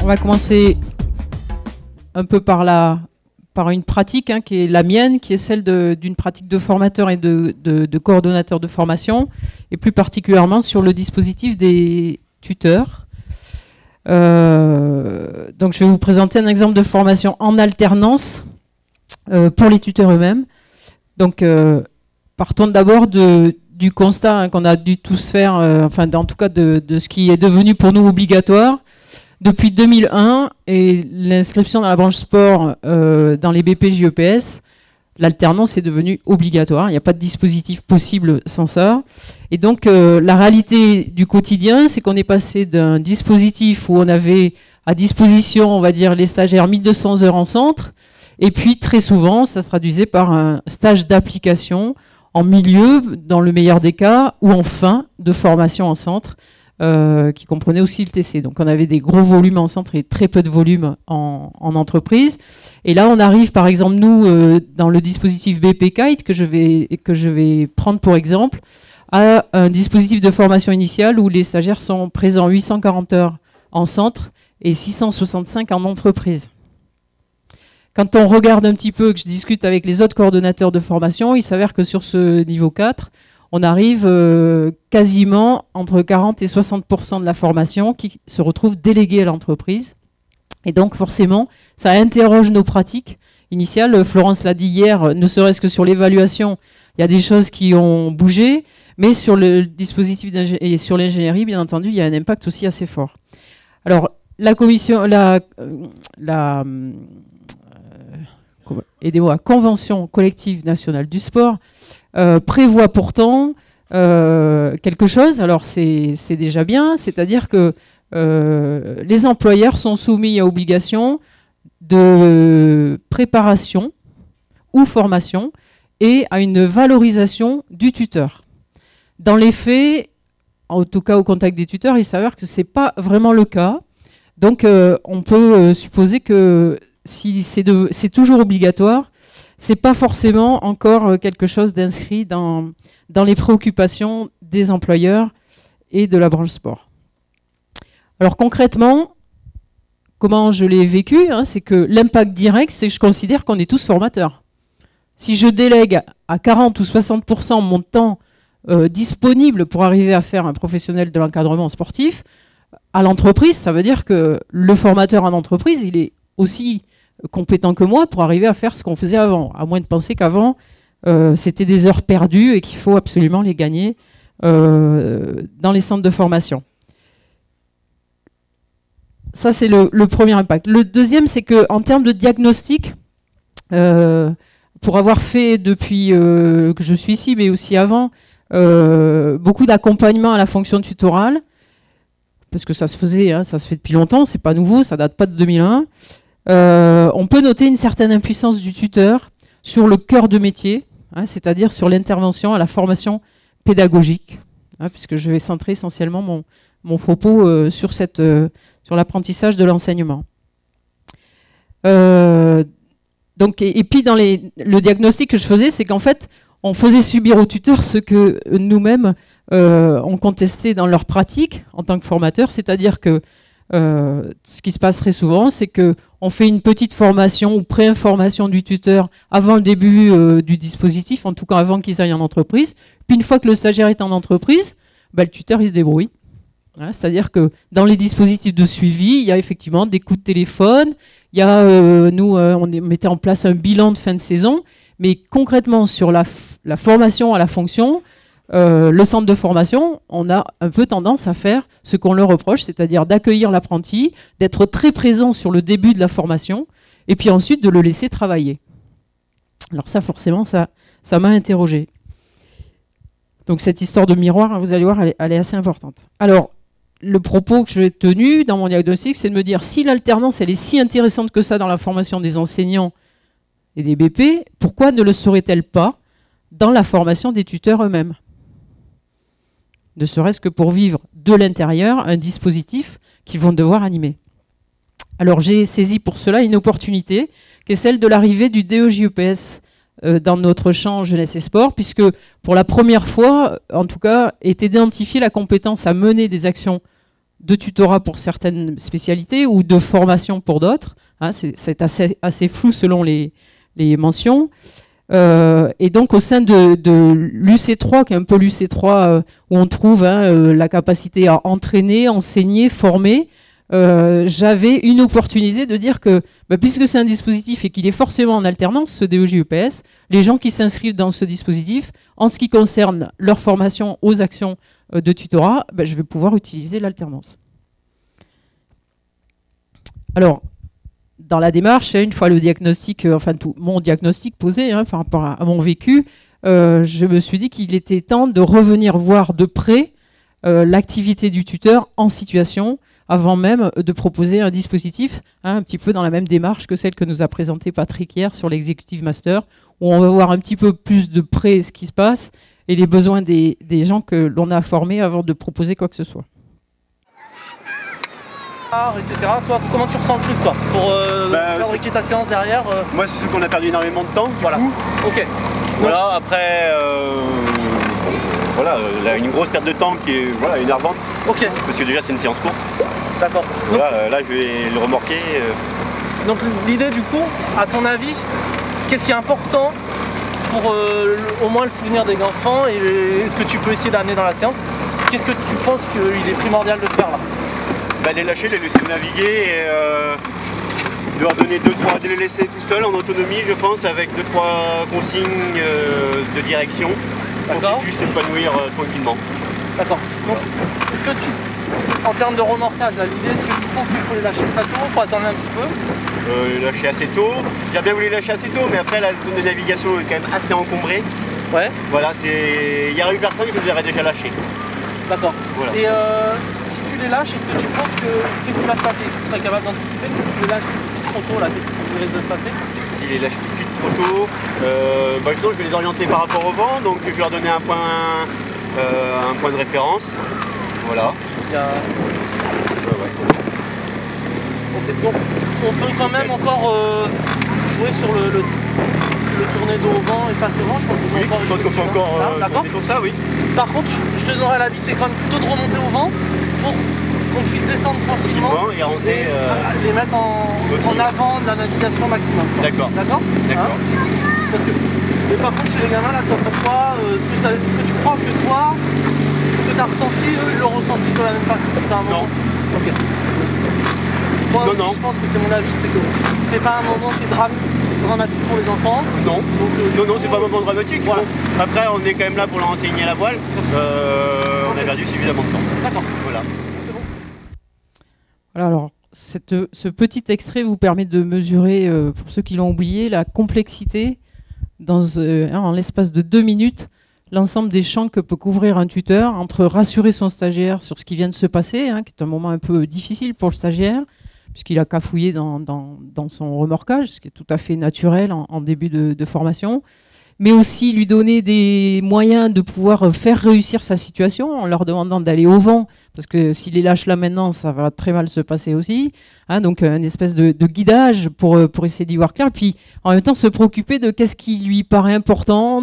On va commencer un peu par une pratique qui est la mienne, qui est celle d'une pratique de formateur et de coordonnateur de formation, et plus particulièrement sur le dispositif des tuteurs. Donc je vais vous présenter un exemple de formation en alternance pour les tuteurs eux-mêmes. Donc partons d'abord du constat qu'on a dû tous faire, enfin en tout cas de ce qui est devenu pour nous obligatoire. Depuis 2001 et l'inscription dans la branche sport dans les BPJEPS, l'alternance est devenue obligatoire. Il n'y a pas de dispositif possible sans ça. Et donc la réalité du quotidien, c'est qu'on est passé d'un dispositif où on avait à disposition, on va dire, les stagiaires 1200 heures en centre, et puis très souvent, ça se traduisait par un stage d'application en milieu, dans le meilleur des cas, ou en fin de formation en centre. Qui comprenait aussi le TC. Donc on avait des gros volumes en centre et très peu de volume en entreprise. Et là on arrive par exemple nous dans le dispositif BP Kite que je vais prendre pour exemple à un dispositif de formation initiale où les stagiaires sont présents 840 heures en centre et 665 en entreprise. Quand on regarde un petit peu, que je discute avec les autres coordonnateurs de formation, il s'avère que sur ce niveau 4, on arrive quasiment entre 40 et 60% de la formation qui se retrouve déléguée à l'entreprise. Et donc forcément, ça interroge nos pratiques initiales. Florence l'a dit hier, ne serait-ce que sur l'évaluation, il y a des choses qui ont bougé, mais sur le dispositif et sur l'ingénierie, bien entendu, il y a un impact aussi assez fort. Alors, la Convention collective nationale du sport prévoit pourtant quelque chose, alors c'est déjà bien, c'est-à-dire que les employeurs sont soumis à obligation de préparation ou formation et à une valorisation du tuteur. Dans les faits, en tout cas au contact des tuteurs, il s'avère que ce n'est pas vraiment le cas. Donc on peut supposer que si c'est toujours obligatoire, c'est pas forcément encore quelque chose d'inscrit dans les préoccupations des employeurs et de la branche sport. Alors concrètement, comment je l'ai vécu, c'est que l'impact direct, c'est que je considère qu'on est tous formateurs. Si je délègue à 40 ou 60% mon temps disponible pour arriver à faire un professionnel de l'encadrement sportif, à l'entreprise, ça veut dire que le formateur en entreprise, il est aussi compétent que moi pour arriver à faire ce qu'on faisait avant, à moins de penser qu'avant c'était des heures perdues et qu'il faut absolument les gagner dans les centres de formation. Ça c'est le premier impact. Le deuxième, c'est qu'en termes de diagnostic, pour avoir fait depuis que je suis ici, mais aussi avant, beaucoup d'accompagnement à la fonction tutorale, parce que ça se faisait, ça se fait depuis longtemps, c'est pas nouveau, ça date pas de 2001. On peut noter une certaine impuissance du tuteur sur le cœur de métier, c'est-à-dire sur l'intervention à la formation pédagogique, puisque je vais centrer essentiellement mon propos sur l'apprentissage de l'enseignement. Donc, et puis dans le diagnostic que je faisais, c'est qu'en fait, on faisait subir aux tuteurs ce que nous-mêmes on contestait dans leur pratique en tant que formateurs, c'est-à-dire que ce qui se passe très souvent, c'est qu'on fait une petite formation ou pré-information du tuteur avant le début du dispositif, en tout cas avant qu'ils aillent en entreprise. Puis une fois que le stagiaire est en entreprise, le tuteur il se débrouille. C'est-à-dire que dans les dispositifs de suivi, il y a effectivement des coups de téléphone, il y a, on mettait en place un bilan de fin de saison, mais concrètement sur la formation à la fonction, le centre de formation, on a un peu tendance à faire ce qu'on leur reproche, c'est-à-dire d'accueillir l'apprenti, d'être très présent sur le début de la formation, et puis ensuite de le laisser travailler. Alors ça, forcément, ça m'a interrogé. Donc cette histoire de miroir, vous allez voir, elle est assez importante. Alors, le propos que j'ai tenu dans mon diagnostic, c'est de me dire, si l'alternance, elle est si intéressante que ça dans la formation des enseignants et des BP, pourquoi ne le serait-elle pas dans la formation des tuteurs eux-mêmes ? Ne serait-ce que pour vivre de l'intérieur un dispositif qu'ils vont devoir animer. Alors j'ai saisi pour cela une opportunité qui est celle de l'arrivée du DEJEPS dans notre champ jeunesse et sport, puisque pour la première fois, en tout cas, est identifiée la compétence à mener des actions de tutorat pour certaines spécialités ou de formation pour d'autres. Hein, c'est assez flou selon les mentions. Et donc au sein de l'UC3, qui est un peu l'UC3 où on trouve la capacité à entraîner, enseigner, former, j'avais une opportunité de dire que puisque c'est un dispositif et qu'il est forcément en alternance, ce DEJ-EPS, les gens qui s'inscrivent dans ce dispositif, en ce qui concerne leur formation aux actions de tutorat, je vais pouvoir utiliser l'alternance. Alors, dans la démarche, une fois le diagnostic, mon diagnostic posé par rapport à mon vécu, je me suis dit qu'il était temps de revenir voir de près l'activité du tuteur en situation, avant même de proposer un dispositif un petit peu dans la même démarche que celle que nous a présentée Patrick hier sur l'executive master, où on va voir un petit peu plus de près ce qui se passe et les besoins des gens que l'on a formés avant de proposer quoi que ce soit. Etc. Toi, comment tu ressens le truc, toi, pour fabriquer ta séance derrière Moi, c'est qu'on a perdu énormément de temps. Voilà. Ok. Voilà. Après, voilà, là, une grosse perte de temps qui est énervante. Ok. Parce que déjà, c'est une séance courte. D'accord. Voilà, là, je vais le remorquer. Donc, l'idée, du coup, à ton avis, qu'est-ce qui est important pour au moins le souvenir des enfants et ce que tu peux essayer d'amener dans la séance? Qu'est-ce que tu penses qu'il est primordial de faire là? Les lâcher, les laisser naviguer et leur donner de les laisser tout seuls en autonomie, je pense, avec 2-3 consignes de direction pour qu'ils puissent s'épanouir tranquillement. D'accord. Donc, est-ce que en termes de remorquage, l'idée, est-ce que tu penses qu'il faut les lâcher très tôt? Il faut attendre un petit peu? Les lâcher assez tôt. J'ai bien voulu les lâcher assez tôt, mais après la zone de navigation est quand même assez encombrée. Ouais. Voilà, il y a eu personne qui les aurait déjà lâchés. D'accord. Voilà. Et si tu les lâches, est-ce que tu penses qu'est-ce qui va se passer? Tu serais capable d'anticiper si tu les lâches trop tôt là, qu'est-ce qui risque de se passer? S'ils les lâchent tout de suite trop tôt, je vais les orienter par rapport au vent, donc je vais leur donner un point de référence. Voilà. Donc on peut quand même encore jouer sur le tourner dos au vent et face au vent, je pense qu'on peut encore jouer sur ça, oui. Par contre, je te donnerais l'avis, c'est quand même plutôt de remonter au vent pour qu'on puisse descendre tranquillement et les mettre en avant de la navigation maximum. D'accord. D'accord. D'accord. Mais par contre, chez les gamins, là, toi, pour toi, est-ce que tu crois que toi, ce que tu as ressenti, eux, ils l'ont ressenti de la même façon? Non. Ok. Moi aussi, je pense que c'est mon avis, c'est que c'est pas un moment qui est dramatique pour les enfants. Non, non, c'est pas un moment dramatique. Voilà. Bon. Après, on est quand même là pour leur enseigner la voile. On a perdu suffisamment de temps. D'accord. Voilà. C'est bon. Voilà, alors, ce petit extrait vous permet de mesurer, pour ceux qui l'ont oublié, la complexité en l'espace de 2 minutes, l'ensemble des champs que peut couvrir un tuteur entre rassurer son stagiaire sur ce qui vient de se passer, qui est un moment un peu difficile pour le stagiaire, puisqu'il a cafouillé dans son remorquage, ce qui est tout à fait naturel en début de formation, mais aussi lui donner des moyens de pouvoir faire réussir sa situation en leur demandant d'aller au vent, parce que s'il les lâche là maintenant, ça va très mal se passer aussi. Donc une espèce de guidage pour essayer d'y voir clair, puis en même temps se préoccuper de qu'est-ce qui lui paraît important,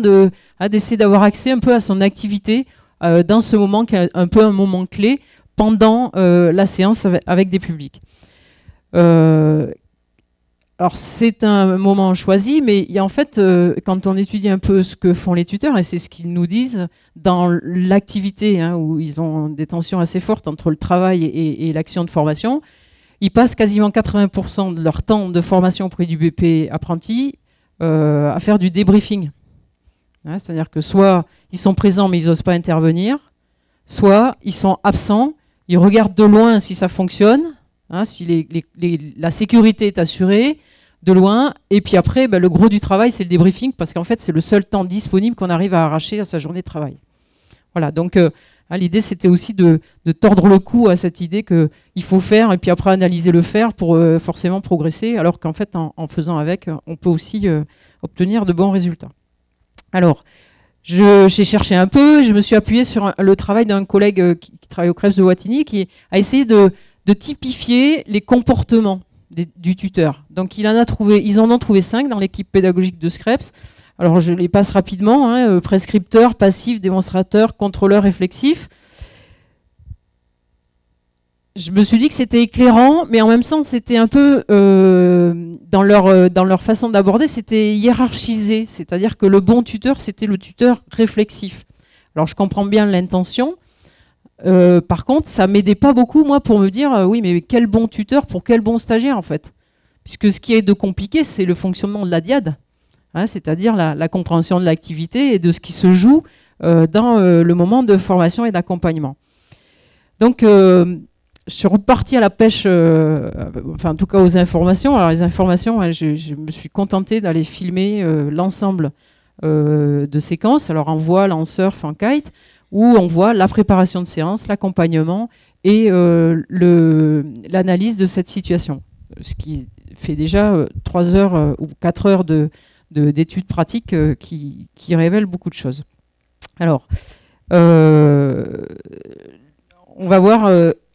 d'essayer d'avoir accès un peu à son activité dans ce moment qui est un peu un moment clé pendant la séance avec des publics. Alors c'est un moment choisi, mais il y a en fait, quand on étudie un peu ce que font les tuteurs, et c'est ce qu'ils nous disent, dans l'activité où ils ont des tensions assez fortes entre le travail et l'action de formation, ils passent quasiment 80% de leur temps de formation auprès du BP apprenti à faire du débriefing. C'est-à-dire que soit ils sont présents mais ils n'osent pas intervenir, soit ils sont absents, ils regardent de loin si ça fonctionne, si la sécurité est assurée, de loin, et puis après, le gros du travail, c'est le débriefing, parce qu'en fait, c'est le seul temps disponible qu'on arrive à arracher à sa journée de travail. Voilà, donc l'idée, c'était aussi de tordre le cou à cette idée qu'il faut faire, et puis après analyser le faire pour forcément progresser, alors qu'en fait, en faisant avec, on peut aussi obtenir de bons résultats. Alors, j'ai cherché un peu, je me suis appuyé sur le travail d'un collègue qui travaille au CREPS de Wattignies, qui a essayé de typifier les comportements du tuteur. Donc ils en ont trouvé 5 dans l'équipe pédagogique de SCREPS. Alors je les passe rapidement, prescripteur, passif, démonstrateur, contrôleur, réflexif. je me suis dit que c'était éclairant, mais en même temps, c'était un peu, dans leur façon d'aborder, c'était hiérarchisé. C'est-à-dire que le bon tuteur, c'était le tuteur réflexif. Alors, je comprends bien l'intention. Par contre, ça m'aidait pas beaucoup, moi, pour me dire, oui, mais quel bon tuteur pour quel bon stagiaire, en fait. Puisque ce qui est de compliqué, c'est le fonctionnement de la dyade, hein, c'est-à-dire la compréhension de l'activité et de ce qui se joue dans le moment de formation et d'accompagnement. Donc, je suis repartie à la pêche, enfin en tout cas aux informations. Alors les informations, je me suis contentée d'aller filmer l'ensemble de séquences, alors en voile, en surf, en kite, où on voit la préparation de séance, l'accompagnement et l'analyse de cette situation. Ce qui fait déjà 3 heures ou 4 heures d'études pratiques qui révèlent beaucoup de choses. Alors, on va voir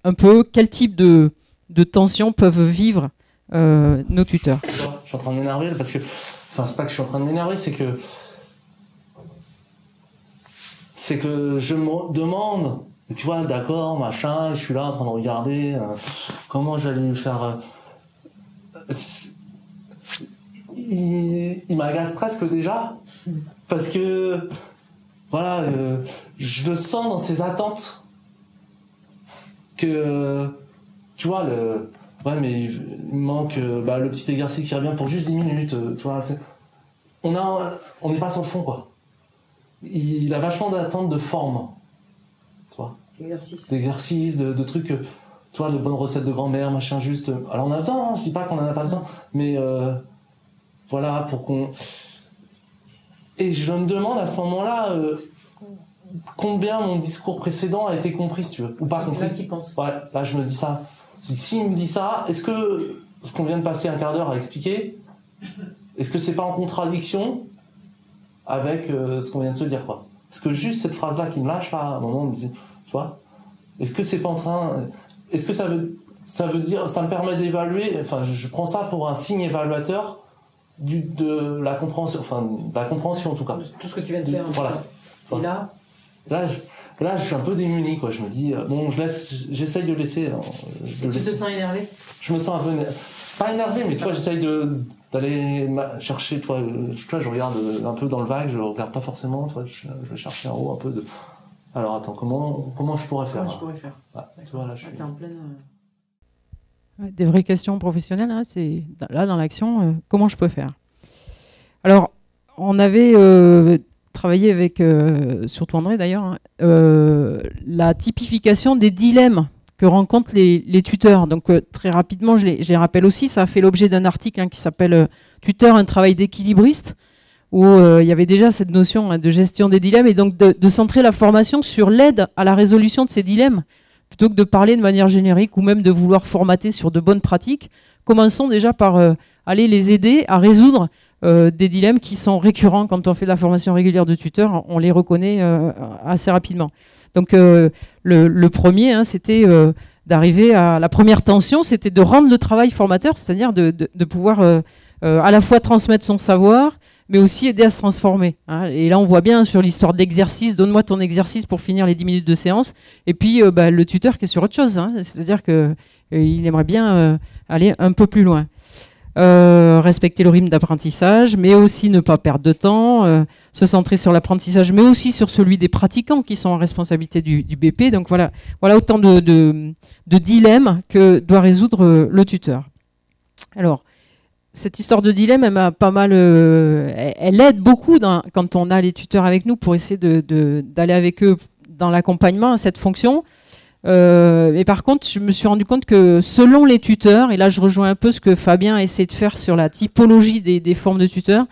un peu quel type de tensions peuvent vivre nos tuteurs. Je suis en train de m'énerver parce que, enfin, c'est pas que je suis en train de m'énerver, c'est que je me demande, tu vois, d'accord, machin, je suis là en train de regarder comment j'allais lui faire. Il m'agace presque déjà parce que, voilà, je le sens dans ses attentes. Que tu vois ouais, mais il manque le petit exercice qui revient pour juste 10 minutes, tu vois, on n'est pas sur le fond, quoi. Il a vachement d'attentes de forme, tu vois, d'exercice, de trucs, tu vois, de bonnes recettes de grand-mère, machin, juste. Alors on a besoin, hein, je dis pas qu'on en a pas besoin, mais voilà, pour qu'on. Et je me demande à ce moment-là combien mon discours précédent a été compris, si tu veux, ou pas compris. Là, tu y penses. Ouais, là, je me dis ça. S'il me dit ça, est-ce que ce qu'on vient de passer un quart d'heure à expliquer, est-ce que c'est pas en contradiction avec ce qu'on vient de se dire, quoi? Est-ce que juste cette phrase-là qui me lâche, là, à un moment, on me dit, tu vois, est-ce que c'est pas en train... Est-ce que ça veut dire... Ça me permet d'évaluer... Enfin, je prends ça pour un signe évaluateur de la compréhension, enfin, de la compréhension, en tout cas. Tout ce que tu viens de faire. Voilà. Et là... Là, je suis un peu démuni, quoi. Je me dis, bon, j'essaye de laisser. Tu te sens énervé? Je me sens un peu pas énervé, mais tu vois, j'essaye d'aller chercher, tu vois, je regarde un peu dans le vague, je regarde pas forcément, tu vois, je vais chercher en haut un peu de. Alors attends, comment je pourrais faire? Tu vois, là, je suis. T'es en pleine. Des vraies questions professionnelles, hein, c'est là dans l'action. Comment je peux faire? Alors, on avait travaillé avec, surtout André d'ailleurs, hein, la typification des dilemmes que rencontrent les tuteurs. Donc très rapidement, je les rappelle aussi, ça a fait l'objet d'un article qui s'appelle « Tuteur, un travail d'équilibriste », où il y avait déjà cette notion de gestion des dilemmes et donc de centrer la formation sur l'aide à la résolution de ces dilemmes, plutôt que de parler de manière générique ou même de vouloir formater sur de bonnes pratiques. Commençons déjà par aller les aider à résoudre des dilemmes qui sont récurrents quand on fait de la formation régulière de tuteur, on les reconnaît assez rapidement. Donc le premier, hein, c'était d'arriver à la première tension, c'était de rendre le travail formateur, c'est-à-dire de pouvoir à la fois transmettre son savoir, mais aussi aider à se transformer. Hein. Et là, on voit bien sur l'histoire d'exercice, donne-moi ton exercice pour finir les 10 minutes de séance, et puis le tuteur qui est sur autre chose, hein. C'est-à-dire qu'il aimerait bien aller un peu plus loin. Respecter le rythme d'apprentissage, mais aussi ne pas perdre de temps, se centrer sur l'apprentissage, mais aussi sur celui des pratiquants qui sont en responsabilité du BP. Donc voilà autant de dilemmes que doit résoudre le tuteur. Alors, cette histoire de dilemme, elle m'a pas mal, elle aide beaucoup quand on a les tuteurs avec nous pour essayer d'aller avec eux dans l'accompagnement à cette fonction. Mais par contre, je me suis rendu compte que selon les tuteurs, et là je rejoins un peu ce que Fabien a essayé de faire sur la typologie des formes de tuteurs,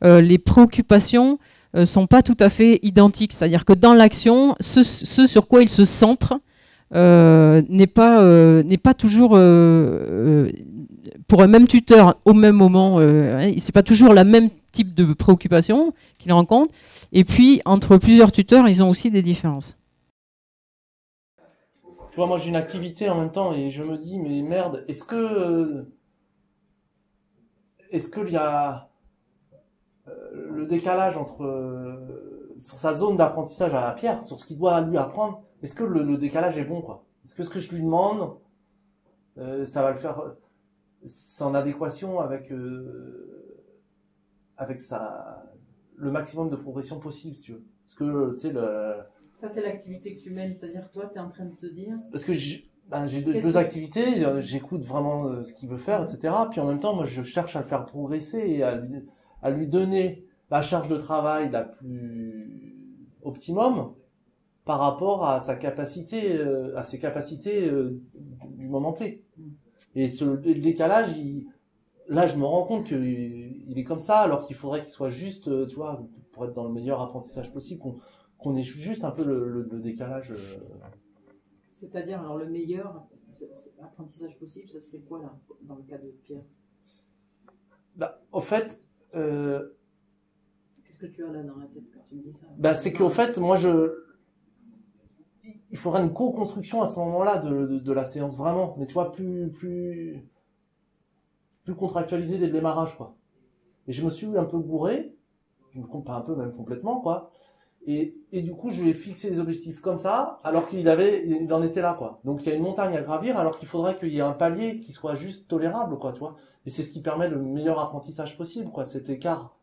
les préoccupations sont pas tout à fait identiques. C'est-à-dire que dans l'action, ce sur quoi ils se centrent n'est pas toujours pour un même tuteur au même moment. C'est pas toujours la même type de préoccupation qu'ils rencontrent. Et puis entre plusieurs tuteurs, ils ont aussi des différences. Tu vois, moi j'ai une activité en même temps et je me dis, mais merde, est-ce que il y a le décalage entre sur sa zone d'apprentissage à la Pierre, sur ce qu'il doit lui apprendre, est-ce que le décalage est bon, quoi? Est-ce que ce que je lui demande ça va le faire, c'est en adéquation avec le maximum de progression possible, si tu veux. Parce que, tu sais, Ça, c'est l'activité que tu mènes, c'est-à-dire toi, tu es en train de te dire... Parce que j'ai deux activités, j'écoute vraiment ce qu'il veut faire, etc. Puis en même temps, moi, je cherche à le faire progresser et à lui donner la charge de travail la plus optimum par rapport à sa capacité, à ses capacités du moment T. Et le décalage, là, je me rends compte qu'il est comme ça, alors qu'il faudrait qu'il soit juste, tu vois, pour être dans le meilleur apprentissage possible, qu'on ait juste un peu le décalage. C'est-à-dire, alors le meilleur apprentissage possible, ça serait quoi là, dans le cas de Pierre? Bah, au fait, qu'est-ce que tu as là dans la tête quand tu me dis ça? Bah, c'est qu'au fait, moi, il faudrait une co-construction à ce moment-là de la séance, vraiment. Mais tu vois, plus contractualisé dès le démarrage, quoi. Et je me suis un peu gouré, pas un peu, même complètement, quoi. Et du coup, je lui ai fixé des objectifs comme ça, alors qu'il en était là, quoi. Donc, il y a une montagne à gravir, alors qu'il faudrait qu'il y ait un palier qui soit juste tolérable, quoi, tu vois. Et c'est ce qui permet le meilleur apprentissage possible, quoi. Cet écart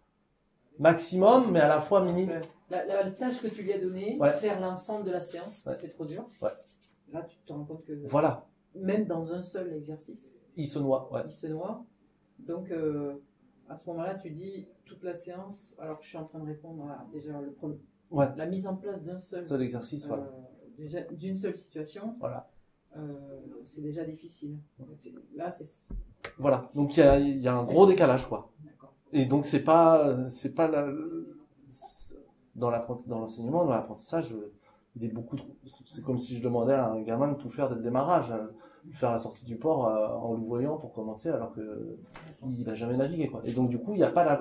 maximum, mais à la fois minime. La tâche que tu lui as donnée, ouais. Faire l'ensemble de la séance, ouais. C'est trop dur. Ouais. Là, tu te rends compte que... Voilà. Même dans un seul exercice. Il se noie, ouais. Il se noie. Donc, à ce moment-là, tu dis toute la séance, alors que je suis en train de répondre à déjà le premier... Ouais. La mise en place d'un seul exercice, voilà. D'une seule situation, voilà. C'est déjà difficile. Là, c'est... Voilà, donc il y a un gros décalage, quoi. Et donc c'est pas dans l'enseignement, dans l'apprentissage, il est beaucoup trop... C'est comme si je demandais à un gamin de tout faire dès le démarrage, faire la sortie du port en le voyant pour commencer, alors que il a jamais navigué, quoi. Et donc du coup, il n'y a pas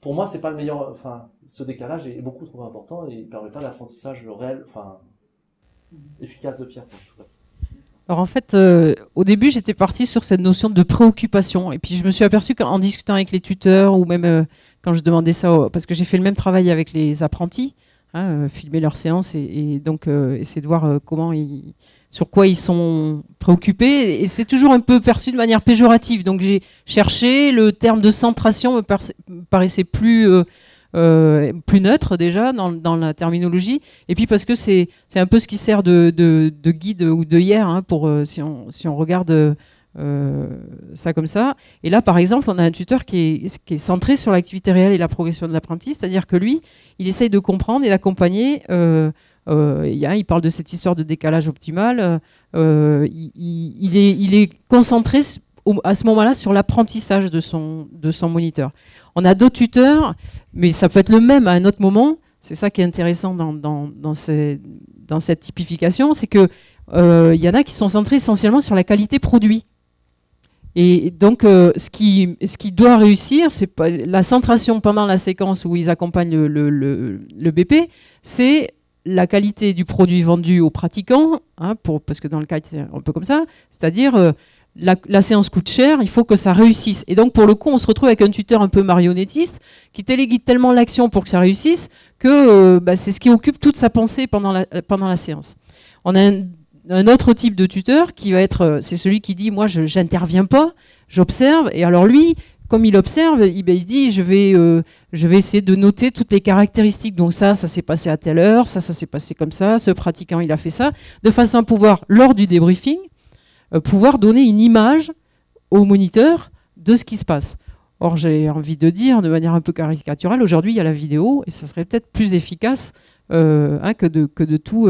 pour moi, c'est pas le meilleur. Enfin, ce décalage est beaucoup trop important et il permet pas l'apprentissage réel, enfin, efficace de Pierre. Alors en fait, au début, j'étais partie sur cette notion de préoccupation. Et puis je me suis aperçue qu'en discutant avec les tuteurs, ou même quand je demandais ça, parce que j'ai fait le même travail avec les apprentis, filmer leurs séances et donc essayer de voir sur quoi ils sont préoccupés. Et c'est toujours un peu perçu de manière péjorative. Donc j'ai cherché, le terme de centration me paraissait plus neutre déjà dans la terminologie, et puis parce que c'est un peu ce qui sert de guide ou d'œillère pour si on regarde ça comme ça. Et là par exemple on a un tuteur qui est centré sur l'activité réelle et la progression de l'apprenti, c'est-à-dire que lui il essaye de comprendre et d'accompagner. Il parle de cette histoire de décalage optimal, il est concentré à ce moment-là sur l'apprentissage de son moniteur. On a d'autres tuteurs, mais ça peut être le même à un autre moment. C'est ça qui est intéressant dans cette typification, c'est que y en a qui sont centrés essentiellement sur la qualité produit. Et donc, ce qui doit réussir, c'est pas la centration pendant la séquence où ils accompagnent le BP, c'est la qualité du produit vendu aux pratiquants, parce que dans le cas c'est un peu comme ça, c'est-à-dire la séance coûte cher, il faut que ça réussisse. Et donc, pour le coup, on se retrouve avec un tuteur un peu marionnettiste qui téléguide tellement l'action pour que ça réussisse que c'est ce qui occupe toute sa pensée pendant la séance. On a un autre type de tuteur qui va être, c'est celui qui dit, moi, je n'interviens pas, j'observe. Et alors lui, comme il observe, il se dit, je vais essayer de noter toutes les caractéristiques. Donc ça s'est passé à telle heure, ça s'est passé comme ça, ce pratiquant, il a fait ça, de façon à pouvoir, lors du débriefing, pouvoir donner une image au moniteur de ce qui se passe. Or, j'ai envie de dire, de manière un peu caricaturale, aujourd'hui, il y a la vidéo, et ça serait peut-être plus efficace que de tout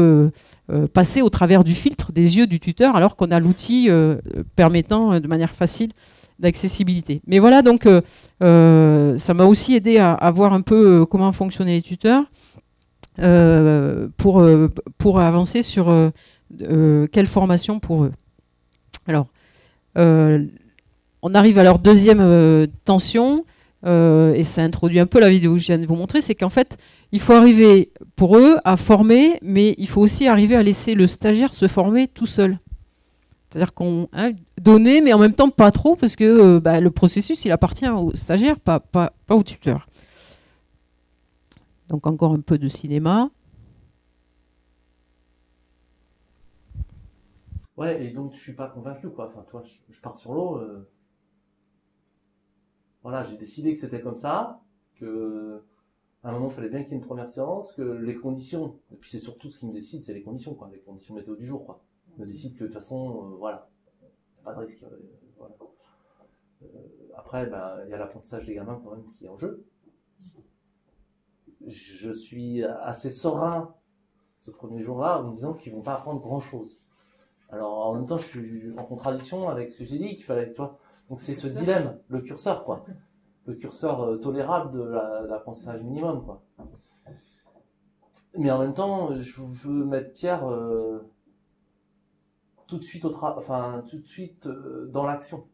passer au travers du filtre des yeux du tuteur, alors qu'on a l'outil permettant de manière facile d'accessibilité. Mais voilà, donc, ça m'a aussi aidé à voir un peu comment fonctionnaient les tuteurs pour avancer sur quelle formation pour eux. Alors, on arrive à leur deuxième tension, et ça introduit un peu la vidéo que je viens de vous montrer, c'est qu'en fait, il faut arriver pour eux à former, mais il faut aussi arriver à laisser le stagiaire se former tout seul. C'est-à-dire qu'on donner, mais en même temps pas trop, parce que le processus, il appartient au stagiaire, pas au tuteur. Donc encore un peu de cinéma. Ouais, et donc je suis pas convaincu, quoi. Enfin, toi, je pars sur l'eau. Voilà, j'ai décidé que c'était comme ça, que à un moment, il fallait bien qu'il y ait une première séance, que les conditions, et puis c'est surtout ce qui me décide, c'est les conditions, quoi, les conditions météo du jour, quoi. Je me décide que de toute façon, voilà, il n'y a pas de risque. Voilà. Après, ben, il y a l'apprentissage des gamins quand même qui est en jeu. Je suis assez serein ce premier jour-là en me disant qu'ils vont pas apprendre grand-chose. Alors en même temps, je suis en contradiction avec ce que j'ai dit, qu'il fallait, tu vois. Donc c'est ce dilemme, le curseur, quoi. Le curseur tolérable de l'apprentissage minimum, quoi. Mais en même temps, je veux mettre Pierre tout de suite dans l'action.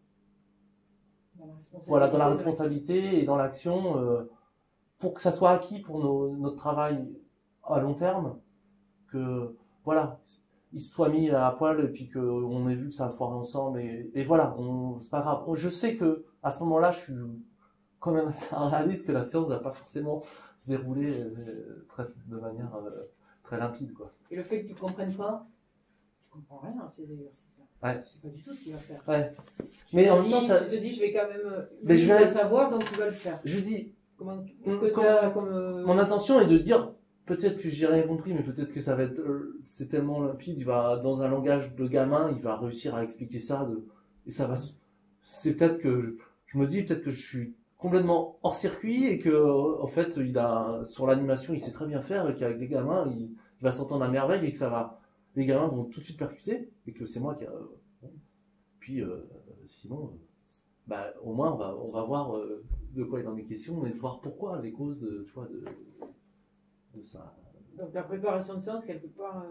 Voilà, dans la responsabilité et dans l'action, pour que ça soit acquis pour notre travail à long terme, que voilà, il se soit mis à poil et puis qu'on ait vu que ça a foiré ensemble et voilà, c'est pas grave. Je sais que à ce moment-là, je suis quand même assez réaliste que la séance ne va pas forcément se dérouler de manière très limpide, quoi. Et le fait que tu comprennes pas, tu comprends rien à ces exercices-là. Ouais. C'est pas du tout ce qu'il va faire. Ouais. Mais en même temps, ça... Tu te dis, je vais quand même. Mais je vais savoir, donc tu vas le faire. Je dis. Qu'est-ce que t'as comme. Mon intention est de dire, peut-être que j'ai rien compris, mais peut-être que ça va être. C'est tellement limpide, il va, dans un langage de gamin, il va réussir à expliquer ça. Et ça va. C'est peut-être que. Je me dis, peut-être que je suis complètement hors circuit et que, en fait, sur l'animation, il sait très bien faire et qu'avec les gamins, il va s'entendre à merveille et que ça va. Les gamins vont tout de suite percuter et que c'est moi qui. Puis, sinon, bah, au moins, on va voir de quoi est dans mes questions et de voir pourquoi, les causes de ça. Donc, la préparation de séance, quelque part,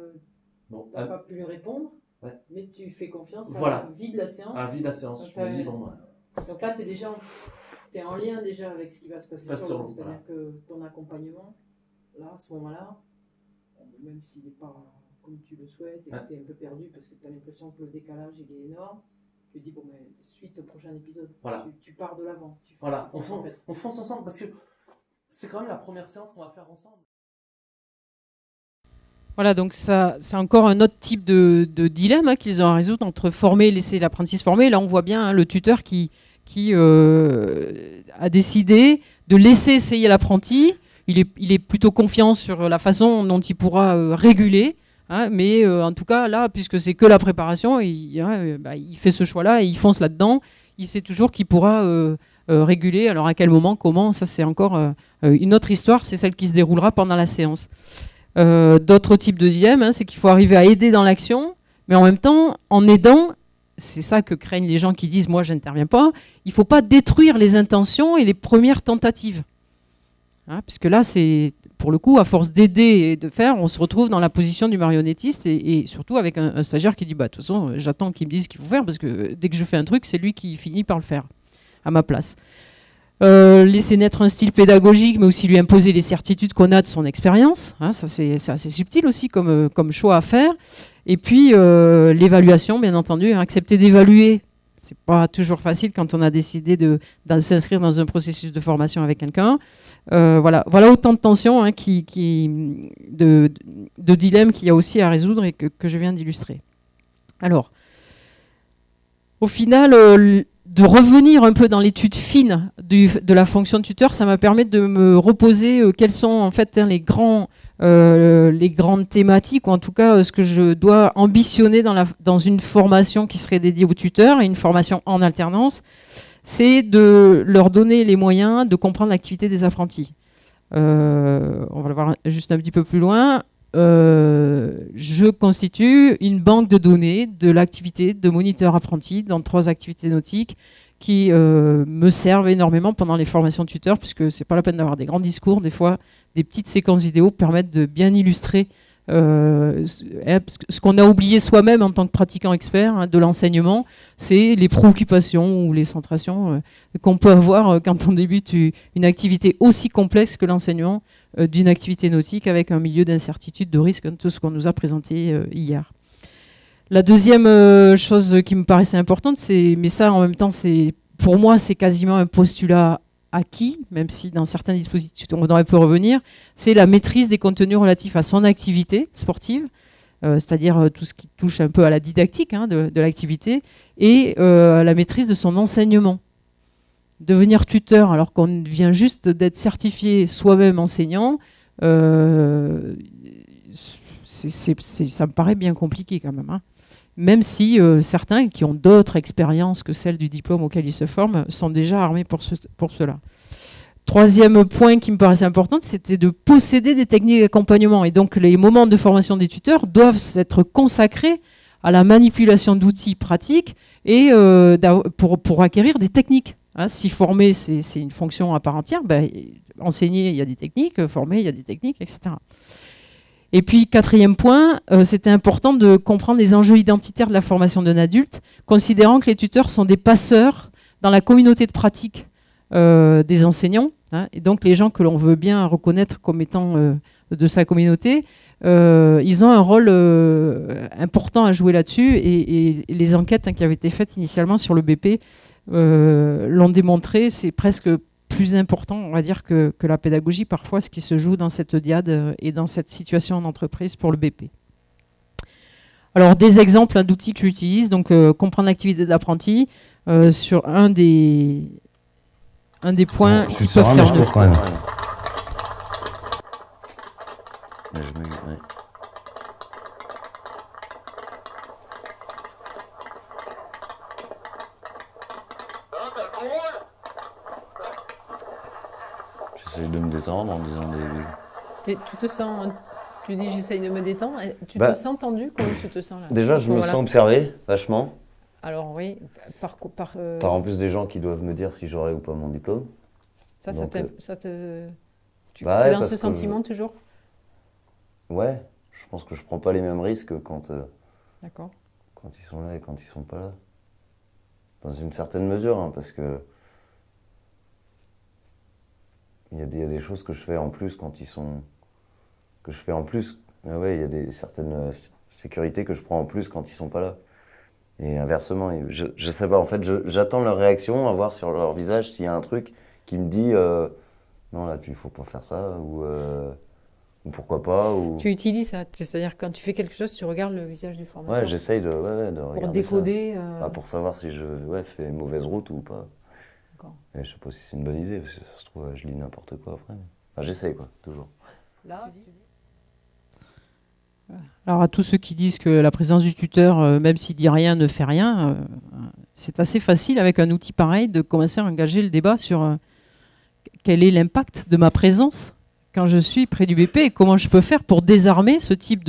tu n'as pas pu lui répondre, ouais. Mais tu fais confiance voilà. à la vie de la séance. À la vie de la séance, donc, je me dis, bon, ouais. Donc là, tu es déjà en lien déjà avec ce qui va se passer sur l'eau. C'est-à-dire voilà. que ton accompagnement, là, à ce moment-là, même s'il n'est pas comme tu le souhaites et que tu es un peu perdu parce que tu as l'impression que le décalage il est énorme, tu te dis, bon, mais suite au prochain épisode, voilà. tu pars de l'avant. Voilà, on fonce ensemble parce que c'est quand même la première séance qu'on va faire ensemble. Voilà, donc ça, c'est encore un autre type de dilemme qu'ils ont à résoudre entre former et laisser l'apprenti se former. Là, on voit bien le tuteur qui a décidé de laisser essayer l'apprenti. Il est plutôt confiant sur la façon dont il pourra réguler. Mais en tout cas, là, puisque c'est que la préparation, il fait ce choix-là et il fonce là-dedans. Il sait toujours qu'il pourra réguler. Alors à quel moment, comment, ça c'est encore une autre histoire. C'est celle qui se déroulera pendant la séance. D'autres types de dilemmes, c'est qu'il faut arriver à aider dans l'action, mais en même temps, en aidant, c'est ça que craignent les gens qui disent « moi, je n'interviens pas », il ne faut pas détruire les intentions et les premières tentatives. Puisque là, c'est pour le coup, à force d'aider et de faire, on se retrouve dans la position du marionnettiste et surtout avec un stagiaire qui dit bah, « de toute façon, j'attends qu'il me dise ce qu'il faut faire parce que dès que je fais un truc, c'est lui qui finit par le faire à ma place ». Laisser naître un style pédagogique, mais aussi lui imposer les certitudes qu'on a de son expérience. Ça, c'est assez subtil aussi comme choix à faire. Et puis, l'évaluation, bien entendu. Accepter d'évaluer, c'est pas toujours facile quand on a décidé de s'inscrire dans un processus de formation avec quelqu'un. Voilà autant de tensions de dilemmes qu'il y a aussi à résoudre et que je viens d'illustrer. Alors, au final, de revenir un peu dans l'étude fine de la fonction de tuteur, ça m'a permis de me reposer quelles sont en fait les grandes thématiques, ou en tout cas ce que je dois ambitionner dans une formation qui serait dédiée aux tuteurs et une formation en alternance, c'est de leur donner les moyens de comprendre l'activité des apprentis. On va le voir juste un petit peu plus loin. Je constitue une banque de données de l'activité de moniteur apprenti dans 3 activités nautiques qui me servent énormément pendant les formations de tuteurs, puisque c'est pas la peine d'avoir des grands discours. Des fois, des petites séquences vidéo permettent de bien illustrer ce qu'on a oublié soi-même en tant que pratiquant expert de l'enseignement, c'est les préoccupations ou les centrations qu'on peut avoir quand on débute une activité aussi complexe que l'enseignement d'une activité nautique avec un milieu d'incertitude, de risque, tout ce qu'on nous a présenté hier. La deuxième chose qui me paraissait importante, mais ça en même temps, pour moi, c'est quasiment un postulat acquis, même si dans certains dispositifs on aurait pu revenir, c'est la maîtrise des contenus relatifs à son activité sportive, c'est-à-dire tout ce qui touche un peu à la didactique hein, de l'activité, et la maîtrise de son enseignement. Devenir tuteur alors qu'on vient juste d'être certifié soi-même enseignant, ça me paraît bien compliqué quand même. Hein. Même si certains qui ont d'autres expériences que celles du diplôme auquel ils se forment sont déjà armés pour cela. Troisième point qui me paraissait important, c'était de posséder des techniques d'accompagnement. Et donc les moments de formation des tuteurs doivent être consacrés à la manipulation d'outils pratiques et pour acquérir des techniques. Hein, si former, c'est une fonction à part entière, ben, enseigner, il y a des techniques, former, il y a des techniques, etc. Et puis, quatrième point, c'était important de comprendre les enjeux identitaires de la formation d'un adulte, considérant que les tuteurs sont des passeurs dans la communauté de pratique des enseignants, hein, et donc les gens que l'on veut bien reconnaître comme étant de sa communauté, ils ont un rôle important à jouer là-dessus, et les enquêtes hein, qui avaient été faites initialement sur le BP l'ont démontré, c'est presque plus important, on va dire, que la pédagogie, parfois, ce qui se joue dans cette diade et dans cette situation en entreprise pour le BP. Alors, des exemples hein, d'outils que j'utilise, donc comprendre l'activité de l'apprenti, sur un des points qui peuvent faire je cours quand même. J'essaie de me détendre en disant des... Tu te sens... Tu dis j'essaye de me détendre. Tu te sens tendu? Comment tu te sens là? Déjà, je me sens observé, vachement. Alors oui, par en plus des gens qui doivent me dire si j'aurai ou pas mon diplôme. Tu es dans ce sentiment toujours? Ouais, je pense que je prends pas les mêmes risques quand ils sont là et quand ils sont pas là. Dans une certaine mesure, hein, parce que il y a des choses que je fais en plus quand ils sont... que je fais en plus. Ouais, il y a certaines sécurités que je prends en plus quand ils sont pas là. Et inversement, je sais pas, en fait, j'attends leur réaction, à voir sur leur visage s'il y a un truc qui me dit non, là, il faut pas faire ça, ou pourquoi pas. Ou... Tu utilises ça, c'est-à-dire quand tu fais quelque chose, tu regardes le visage du formateur. Ouais, j'essaye de regarder. Pour décoder. Pour savoir si je fais une mauvaise route ou pas. Et je sais pas si c'est une bonne idée, parce que ça se trouve, je lis n'importe quoi après. Enfin, j'essaye, quoi, toujours. Là, alors à tous ceux qui disent que la présence du tuteur, même s'il dit rien, ne fait rien, c'est assez facile avec un outil pareil de commencer à engager le débat sur quel est l'impact de ma présence quand je suis près du BP et comment je peux faire pour désarmer ce type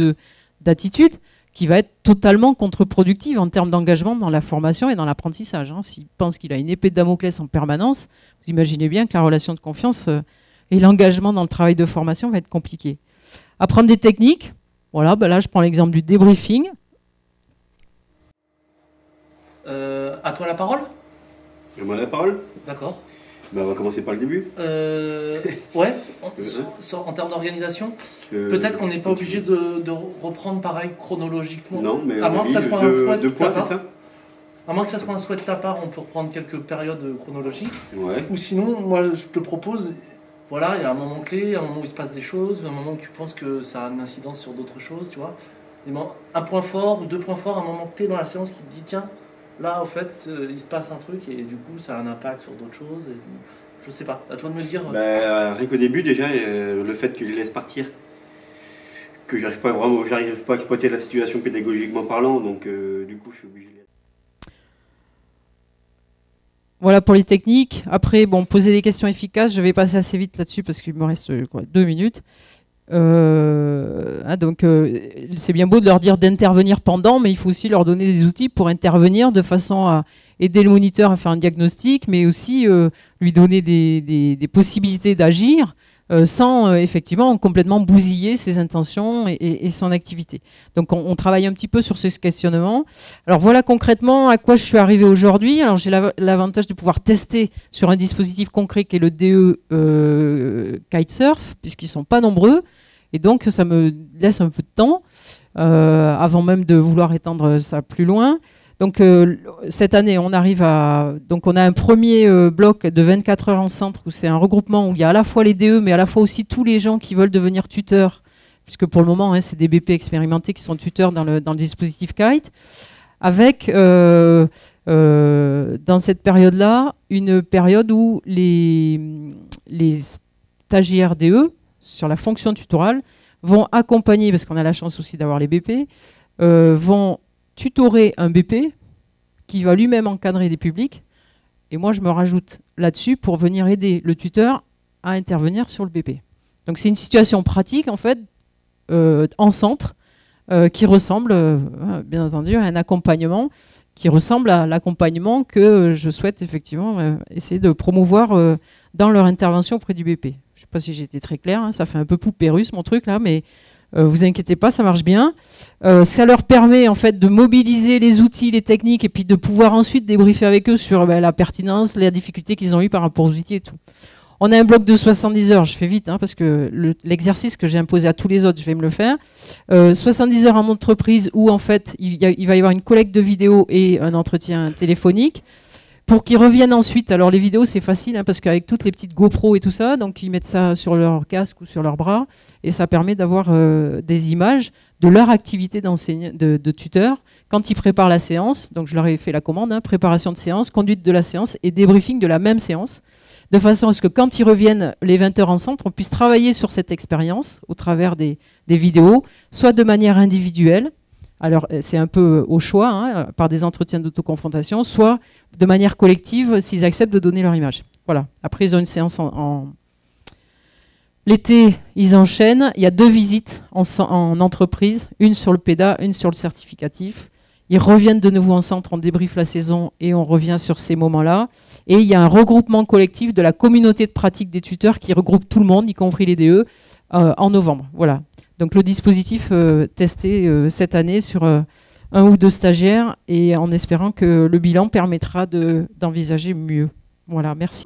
d'attitude qui va être totalement contre-productive en termes d'engagement dans la formation et dans l'apprentissage. Hein. S'il pense qu'il a une épée de Damoclès en permanence, vous imaginez bien que la relation de confiance et l'engagement dans le travail de formation va être compliqué. Apprendre des techniques. Voilà, là je prends l'exemple du débriefing. À toi la parole. À moi la parole. D'accord. On va commencer par le début. Ouais, en termes d'organisation, peut-être qu'on n'est pas obligé de reprendre pareil chronologiquement. Non, mais à moins que ça soit un souhait de ta part. Ça à moins que ça soit un souhait de ta part, on peut reprendre quelques périodes chronologiques. Ouais. Ou sinon, moi je te propose... Voilà, il y a un moment clé, un moment où il se passe des choses, un moment où tu penses que ça a une incidence sur d'autres choses, tu vois. Un point fort ou deux points forts, un moment clé dans la séance qui te dit, tiens, là, au fait, il se passe un truc et du coup, ça a un impact sur d'autres choses. Et, je sais pas, à toi de me dire. Rien qu'au début, déjà, le fait que tu les laisses partir, que j'arrive pas à exploiter la situation pédagogiquement parlant, donc du coup, je suis obligé de... Voilà pour les techniques. Après, poser des questions efficaces. Je vais passer assez vite là-dessus parce qu'il me reste 2 minutes. C'est bien beau de leur dire d'intervenir pendant, mais il faut aussi leur donner des outils pour intervenir de façon à aider le moniteur à faire un diagnostic, mais aussi lui donner des possibilités d'agir sans effectivement complètement bousiller ses intentions et son activité. Donc on travaille un petit peu sur ce questionnement. Alors voilà concrètement à quoi je suis arrivé aujourd'hui. Alors j'ai l'avantage de pouvoir tester sur un dispositif concret qui est le DE Kitesurf, puisqu'ils ne sont pas nombreux, et donc ça me laisse un peu de temps avant même de vouloir étendre ça plus loin. Donc cette année, on arrive à... Donc on a un premier bloc de 24 heures en centre où c'est un regroupement où il y a à la fois les DE, mais à la fois aussi tous les gens qui veulent devenir tuteurs puisque pour le moment, hein, c'est des BP expérimentés qui sont tuteurs dans le dispositif Kite, avec, dans cette période-là, une période où les stagiaires DE, sur la fonction tutorale, vont accompagner, parce qu'on a la chance aussi d'avoir les BP, vont tutorer un BP qui va lui-même encadrer des publics. Et moi, je me rajoute là-dessus pour venir aider le tuteur à intervenir sur le BP. Donc c'est une situation pratique, en fait, en centre, qui ressemble, bien entendu, à un accompagnement, qui ressemble à l'accompagnement que je souhaite effectivement essayer de promouvoir dans leur intervention auprès du BP. Je ne sais pas si j'ai été très claire, hein, ça fait un peu poupée russe mon truc là, mais vous inquiétez pas, ça marche bien. Ça leur permet en fait de mobiliser les outils, les techniques, et puis de pouvoir ensuite débriefer avec eux sur la pertinence, les difficultés qu'ils ont eues par rapport aux outils et tout. On a un bloc de 70 heures, je fais vite, hein, parce que l'exercice que j'ai imposé à tous les autres, je vais me le faire. 70 heures en entreprise où en fait il va y avoir une collecte de vidéos et un entretien téléphonique. Pour qu'ils reviennent ensuite, alors les vidéos c'est facile hein, parce qu'avec toutes les petites GoPro et tout ça, donc ils mettent ça sur leur casque ou sur leur bras et ça permet d'avoir des images de leur activité de tuteur quand ils préparent la séance. Donc je leur ai fait la commande, hein, préparation de séance, conduite de la séance et débriefing de la même séance, de façon à ce que quand ils reviennent les 20 heures en centre, on puisse travailler sur cette expérience au travers des vidéos, soit de manière individuelle. Alors, c'est un peu au choix, hein, par des entretiens d'autoconfrontation, soit de manière collective, s'ils acceptent de donner leur image. Voilà. Après, ils ont une séance L'été, ils enchaînent. Il y a 2 visites en entreprise, une sur le PEDA, une sur le certificatif. Ils reviennent de nouveau en centre, on débriefe la saison et on revient sur ces moments-là. Et il y a un regroupement collectif de la communauté de pratique des tuteurs qui regroupe tout le monde, y compris les DE, en novembre. Voilà. Donc le dispositif testé cette année sur 1 ou 2 stagiaires et en espérant que le bilan permettra d'envisager mieux. Voilà, merci.